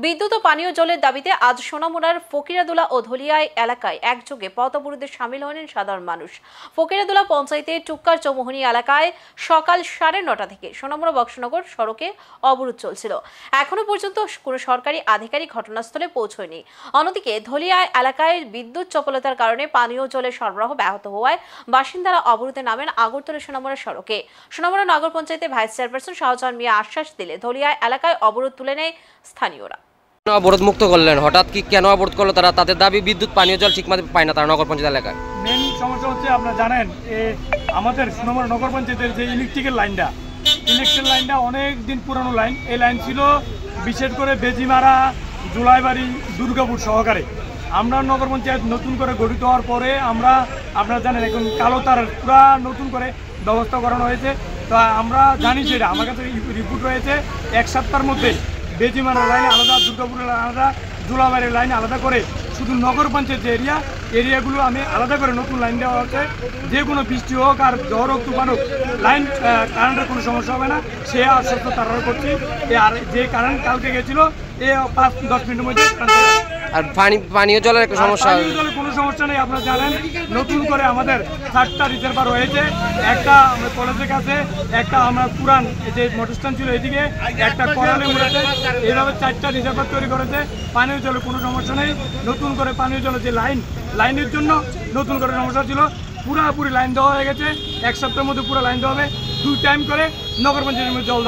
বিদ্যুৎ ও পানীয় জলের দাবিতে আজ সোনামুড়ার ফকিরাদুলা ও ধলিয়ায় এলাকায় একযোগে পথ অবরোধে সামিল হলেন সাধারণ মানুষ। ফকিরাদুলা পঞ্চায়েতের টুক্কার চৌমুহনী এলাকায় সকাল 9:30 থেকে সোনামুড়া বক্সনগর সড়কে অবরোধ চলছিল। এখনো পর্যন্ত কোনো সরকারি আধিকারিক ঘটনাস্থলে পৌঁছয়নি। অন্যদিকে ধলিয়ায় এলাকায় বিদ্যুৎ চপলতার কারণে পানীয় জলের সরবরাহ ব্যাহত হওয়ায় বাসিন্দারা অবরোধে নামেন আগরতলা সোনামুড়া সড়কে। সোনামুড়া নগর পঞ্চায়েতের ভাইস চেয়ারপারসন শাহজাহান মিয়া আশ্বাস দিলে ধলিয়ায় এলাকায় অবরোধ তুলে নেয় স্থানীয়রা। অবরোধ মুক্ত করলেন, হঠাৎ কি কেন অবরোধ করলো তারা? তাদের দাবি বিদ্যুৎ পানীয় জল ঠিকমতো পায় না তারা নগর পঞ্চায়েত এলাকায়। মেন সমস্যা হচ্ছে আপনারা জানেন আমাদের সোনামুড়া নগর পঞ্চায়েতের যে ইলেকট্রিকের লাইনটা অনেক দিন পুরানো লাইন। এই লাইন ছিল বিশেষ করে বেজিমারা, জুলাইবাড়ি, দুর্গাপুর সহকারে। আমরা নগর পঞ্চায়েত নতুন করে গঠিত হওয়ার পরে আপনারা জানেন এখন কালো তার পুরা নতুন করে ব্যবস্থা করানো হয়েছে। তো আমরা জানি সেটা আমার কাছে রিপোর্ট রয়েছে 1 সপ্তাহের মধ্যে বেজিমারা লাইন আলাদা, দুর্গাপুরের আলাদা, জুলাইবাড়ির লাইন আলাদা করে শুধু নগর পঞ্চায়েত এরিয়াগুলো আমি আলাদা করে নতুন লাইন দেওয়া হচ্ছে। যে কোনো বৃষ্টি হোক আর ঝড় হোক তুফান হোক লাইন কারেন্টের কোনো সমস্যা হবে না, সে আশ্বস্ত তারা করছি। আর যে কারেন্ট কালকে গেছিল 5-10 মিনিটের মধ্যে। আর পানীয় জলের একটা সমস্যা, পানীয় জলের কোনো সমস্যা নেই। আপনারা জানেন নতুন করে আমাদের 4টা রিজার্ভার হয়েছে, একটা আমরা কলেজের কাছে, একটা আমরা পুরান যে মোটর স্ট্যান্ড ছিল এদিকে, একটা করালে মুড়াতে, এইভাবে 4টা রিজার্ভার তৈরি করেছে। পানীয় জলের কোনো সমস্যা নেই। নতুন করে পানীয় জলের যে লাইনের জন্য নতুন করে সমস্যা ছিল, পুরাপুরি লাইন দেওয়া হয়ে গেছে। 1 সপ্তাহের মধ্যে পুরো লাইন দেওয়া হবে। 2 টাইম করে নগর পঞ্চায়েতের মধ্যে জল